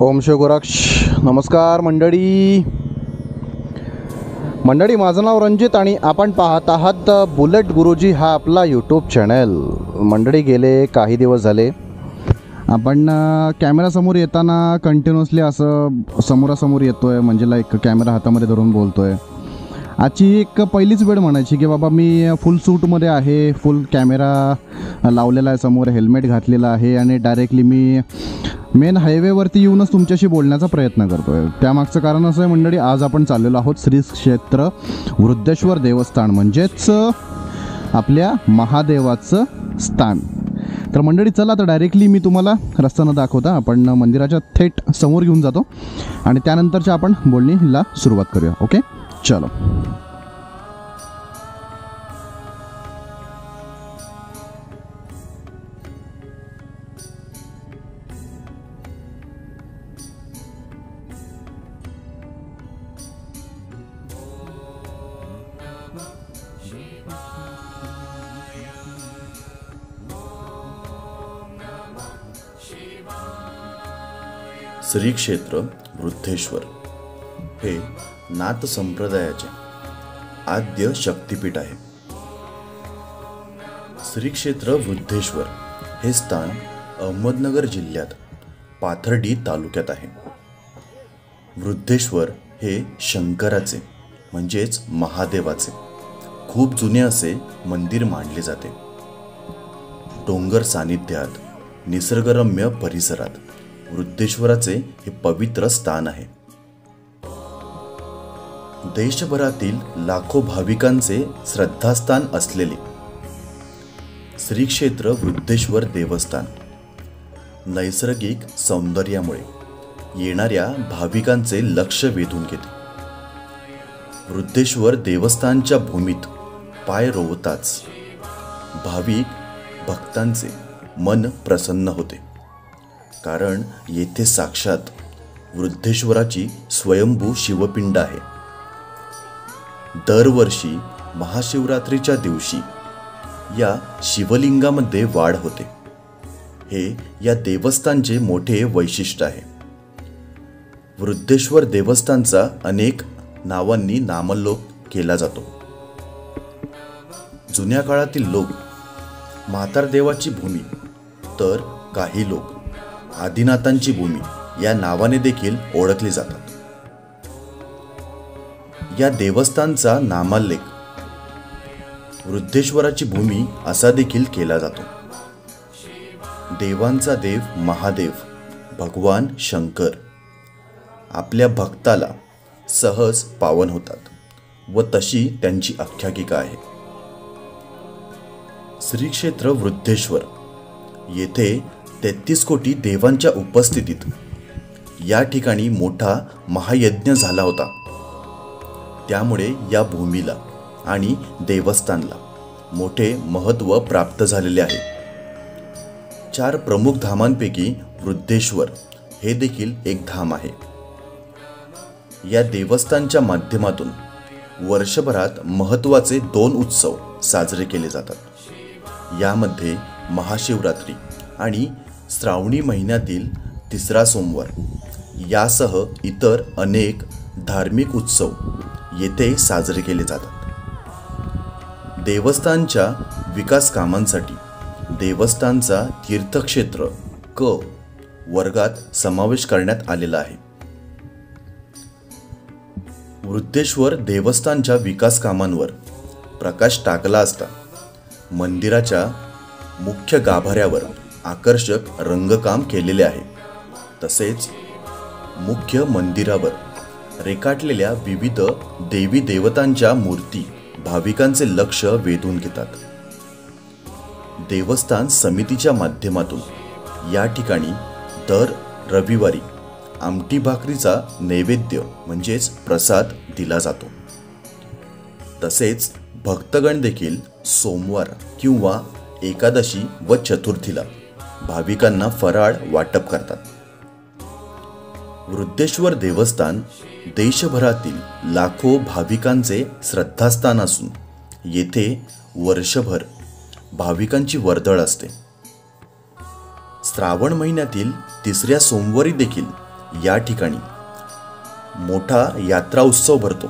ओम शिव गोरक्ष. नमस्कार मंडळी. माझं नाव रणजित आणि आपण पाहत आहात बुलेट गुरुजी हा आपला यूट्यूब चॅनल. मंडळी, गेले काही दिवस झाले आपण कॅमेरासमोर येताना कंटिन्युअसली असं समोरासमोर येतो आहे, म्हणजे लाईक कॅमेरा हातामध्ये धरून बोलतो आहे. आजची एक पहिलीच वेळ म्हणायची की बाबा मी फुल सूटमध्ये आहे, फुल कॅमेरा लावलेला आहे, समोर हेल्मेट घातलेला आहे आणि डायरेक्टली मी मेन हायवेवरती येऊनच तुमच्याशी बोलण्याचा प्रयत्न करतो आहे. त्यामागचं कारण असं आहे मंडळी, आज आपण चाललेलो आहोत श्री क्षेत्र वृद्धेश्वर देवस्थान, म्हणजेच आपल्या महादेवाचं स्थान. तर मंडळी चला, तर डायरेक्टली मी तुम्हाला रस्ता न दाखवता आपण मंदिराच्या थेट समोर घेऊन जातो आणि त्यानंतरच्या आपण बोलणीला सुरुवात करूया. ओके, चलो. श्री क्षेत्र वृद्धेश्वर हे नाथ संप्रदायाचे आद्य शक्तिपीठ आहे. श्री क्षेत्र वृद्धेश्वर हे स्थान अहमदनगर जिल्ह्यात पाथर्डी तालुक्यात आहे. वृद्धेश्वर हे शंकराचे म्हणजेच महादेवाचे खूप जुने असे मंदिर मानले जाते. डोंगर सानिध्यात निसर्गरम्य परिसरात वृद्धेश्वराचे हे पवित्र स्थान आहे. देशभरातील लाखो भाविकांचे श्रद्धास्थान असलेले श्री क्षेत्र वृद्धेश्वर देवस्थान नैसर्गिक सौंदर्यामुळे येणाऱ्या भाविकांचे लक्ष वेधून घेते. वृद्धेश्वर देवस्थानच्या भूमीत पाय रोवताच भाविक भक्तांचे मन प्रसन्न होते, कारण येथे साक्षात वृद्धेश्वराची स्वयंभू शिवपिंड आहे. दरवर्षी महाशिवरात्रीच्या दिवशी या शिवलिंगामध्ये वाढ होते. हे या देवस्थानचे मोठे वैशिष्ट्य आहे. वृद्धेश्वर देवस्थानचा अनेक नावांनी नामोल्लेख केला जातो. जुन्या काळातील लोक म्हातारदेवाची भूमी, तर काही लोक आदिनाथांची भूमी या नावाने देखील ओळखली जातात. या देवस्थानचा नामोल्लेख वृद्धेश्वराची भूमी असा देखील केला जातो. देवांचा देव महादेव भगवान शंकर आपल्या भक्ताला सहज पावन होतात व तशी त्यांची आख्यायिका आहे. श्री क्षेत्र वृद्धेश्वर येथे 33 कोटी देवांच्या उपस्थितीत या ठिकाणी मोठा महायज्ञ झाला होता. त्यामुळे या भूमीला आणि देवस्थानला मोठे महत्त्व प्राप्त झालेले आहे. 4 प्रमुख धामांपैकी वृद्धेश्वर हे देखील एक धाम आहे. या देवस्थानच्या माध्यमातून वर्षभरात महत्त्वाचे 2 उत्सव साजरे केले जातात. यामध्ये महाशिवरात्री आणि श्रावणी महिन्यातील 3रा सोमवार यासह इतर अनेक धार्मिक उत्सव येथे साजरे केले जातात. देवस्थानच्या विकास कामांसाठी देवस्थानचा तीर्थक्षेत्र क वर्गात समावेश करण्यात आलेला आहे. वृद्धेश्वर देवस्थानच्या विकास कामांवर प्रकाश टाकला असता मंदिराच्या मुख्य गाभाऱ्यावर आकर्षक रंगकाम केलेले आहे. तसेच मुख्य मंदिरावर रेखाटलेल्या विविध देवी देवतांच्या मूर्ती भाविकांचे लक्ष वेधून घेतात. देवस्थान समितीच्या माध्यमातून या ठिकाणी दर रविवारी आमटी भाकरीचा नैवेद्य म्हणजेच प्रसाद दिला जातो. तसेच भक्तगण देखील सोमवार किंवा एकादशी व चतुर्थीला भाविकांना फराळ वाटप करतात. वृद्धेश्वर देवस्थान देशभरातील लाखो भाविकांचे श्रद्धास्थान असून येथे वर्षभर भाविकांची वर्दळ असते. श्रावण महिन्यातील 3ऱ्या सोमवारी देखील या ठिकाणी मोठा यात्रा उत्सव भरतो.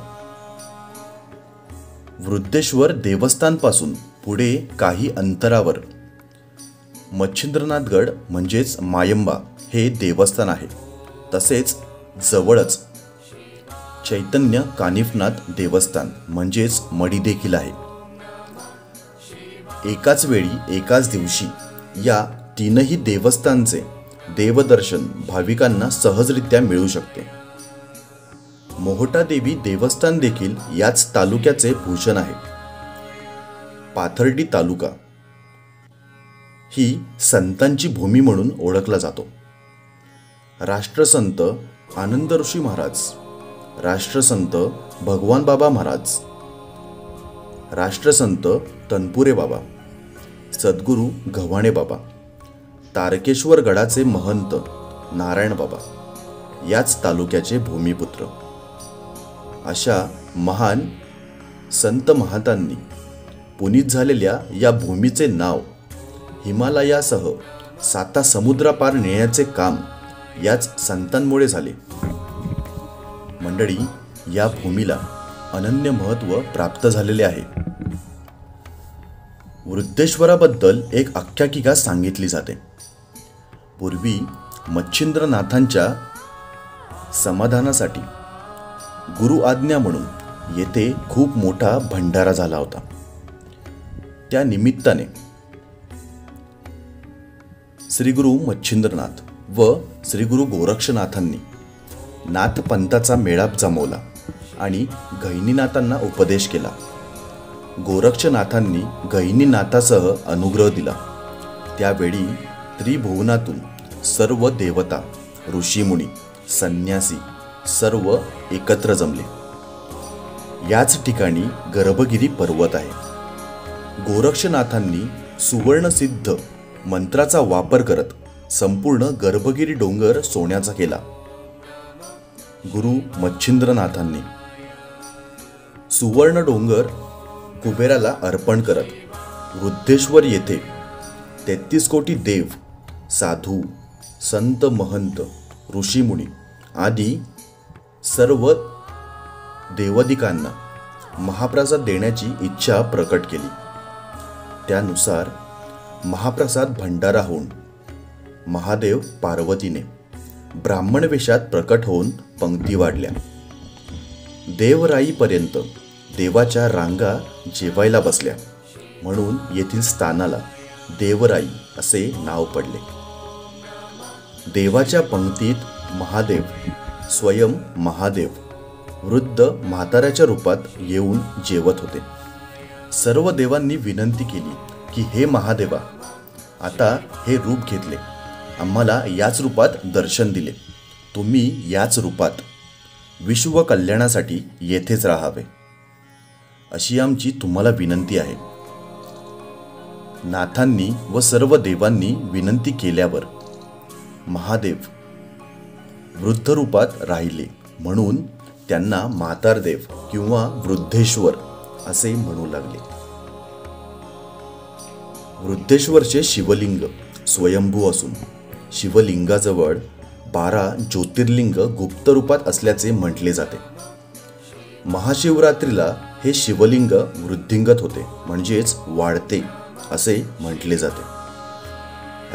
वृद्धेश्वर देवस्थानपासून पुढे काही अंतरावर मच्छिंद्रनाथगड म्हणजेच मायंबा हे देवस्थान आहे. तसेच जवळच चैतन्य कानिफनाथ देवस्थान म्हणजेच मडी देखील आहे. एकाच वेळी एकाच दिवशी या तीनही देवस्थानचे देवदर्शन भाविकांना सहजरित्या मिळू शकते. मोहटा देवी देवस्थान देखील याच तालुक्याचे भूषण आहे. पाथर्डी तालुका ही संतांची भूमी म्हणून ओळखला जातो. राष्ट्रसंत आनंद ऋषी महाराज, राष्ट्रसंत भगवान बाबा महाराज, राष्ट्रसंत तनपुरे बाबा, सद्गुरू गव्हाणे बाबा, तारकेश्वर गडाचे महंत नारायण बाबा याच तालुक्याचे भूमिपुत्र. अशा महान संत महंतांनी पुनीत झालेल्या या भूमीचे नाव हिमालयासह 7 समुद्रापार नेण्याचे काम याच संतांमुळे झाले. मंडळी, या भूमीला अनन्य महत्त्व प्राप्त झालेले आहे. वृद्धेश्वराबद्दल एक आख्यायिका सांगितली जाते. पूर्वी मच्छिंद्रनाथांच्या समाधानासाठी गुरु आज्ञा म्हणून येथे खूप मोठा भंडारा झाला होता. त्या निमित्ताने श्री गुरु मच्छिंद्रनाथ व श्री गुरु गोरक्षनाथांनी नाथपंथाचा मेळाप जमवला आणि गहिनीनाथांना उपदेश केला. गोरक्षनाथांनी गहिनीनाथासह अनुग्रह दिला. त्यावेळी त्रिभुवनातून सर्व देवता, ऋषीमुनी, संन्यासी सर्व एकत्र जमले. याच ठिकाणी गर्भगिरी पर्वत आहे. गोरक्षनाथांनी सुवर्णसिद्ध मंत्राचा वापर करत संपूर्ण गर्भगिरी डोंगर सोन्याचा केला. गुरु मच्छिंद्रनाथांनी सुवर्ण डोंगर कुबेराला अर्पण करत वृद्धेश्वर येथे 33 कोटी देव, साधू, संत, महंत, ऋषीमुनी आदी सर्व देवदिकांना महाप्रसाद देण्याची इच्छा प्रकट केली. त्यानुसार महाप्रसाद भंडारा होऊन महादेव पार्वतीने ब्राह्मण वेशात प्रकट होऊन पंक्ती वाढल्या. देवराईपर्यंत देवाच्या रांगा जेवायला बसल्या म्हणून येथील स्थानाला देवराई असे नाव पडले. देवाच्या पंक्तीत महादेव, स्वयं महादेव वृद्ध म्हाताऱ्याच्या रूपात येऊन जेवत होते. सर्व देवांनी विनंती केली की हे महादेवा, आता हे रूप घेतले, आम्हाला याच रूपात दर्शन दिले, तुम्ही याच रूपात विश्व कल्याणासाठी येथेच राहावे अशी आमची तुम्हाला विनंती आहे. नाथांनी व सर्व देवांनी विनंती केल्यावर महादेव वृद्ध रूपात राहिले म्हणून त्यांना म्हातारदेव किंवा वृद्धेश्वर असे म्हणू लागले. वृद्धेश्वरचे शिवलिंग स्वयंभू असून शिवलिंगाजवळ 12 ज्योतिर्लिंग गुप्त रूपात असल्याचे म्हटले जाते. महाशिवरात्रीला हे शिवलिंग वृद्धिंगत होते म्हणजेच वाढते असे म्हटले जाते.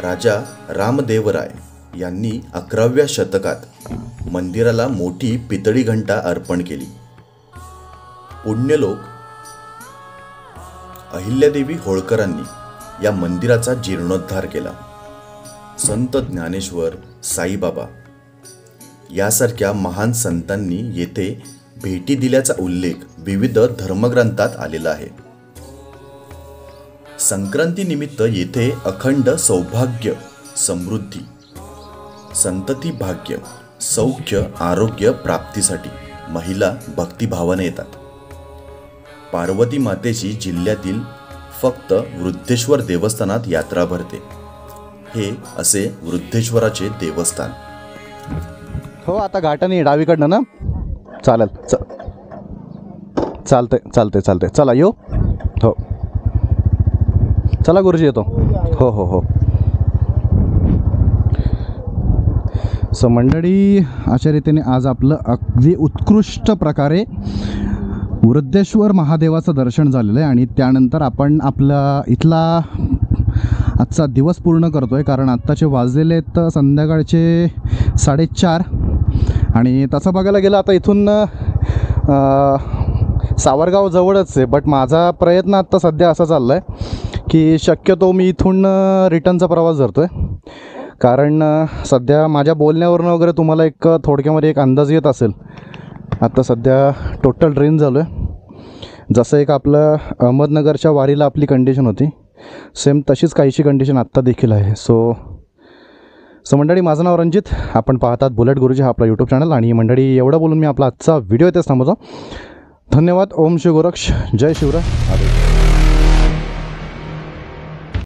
राजा रामदेवराय यांनी 11व्या शतकात मंदिराला मोठी पितळी घंटा अर्पण केली. पुण्यलोक अहिल्यादेवी होळकरांनी या मंदिराचा जीर्णोद्धार केला. संत ज्ञानेश्वर, साईबाबा यासारख्या महान संतांनी येथे भेटी दिल्याचा उल्लेख विविध धर्मग्रंथात आलेला आहे. संक्रांती निमित्त येथे अखंड सौभाग्य, समृद्धी, संतती भाग्य, सौख्य, आरोग्य प्राप्तीसाठी महिला भक्तिभावाने येतात. पार्वती मातेची जिल्ह्यातील फक्त वृद्धेश्वर देवस्थानात यात्रा भरते. हे असे वृद्धेश्वराचे देवस्थान. हो, आता घाटाने डावीकडनं ना, चालेल, चालते चालते चालते, चला येऊ. हो चला गुरुजी, येतो. हो हो हो. सो मंडळी, अशा रीतीने आज आपलं अगदी उत्कृष्ट प्रकारे वृद्धेश्वर महादेवाचं दर्शन झालेलं आहे आणि त्यानंतर आपण आपला इथला आजचा दिवस पूर्ण करतो आहे. कारण आत्ताचे वाजलेले आहेत संध्याकाळचे 4:30 आणि तसं बघायला गेलं आता इथून सावरगाव जवळच आहे. बट माझा प्रयत्न आत्ता सध्या असा चालला आहे की शक्यतो मी इथून रिटर्नचा प्रवास धरतो आहे. कारण सध्या माझ्या बोलण्यावरून वगैरे तुम्हाला एक थोडक्यामध्ये एक अंदाज येत असेल. आत्ता सध्या टोटल ड्रेन झालो आहे. जसं एक आपलं अहमदनगरच्या वारीला आपली कंडिशन होती, सेम तशीच काहीशी कंडिशन आत्ता देखील आहे. सो मंडळी, माझं नाव रणजित, आपण पाहतात बुलेट गुरुजी हा आपला यूट्यूब चॅनल. आणि मंडळी, एवढं बोलून मी आपला आजचा व्हिडिओ इथेच थांबवतो. धन्यवाद. ओम शिव गोरक्ष, जय शिवराय.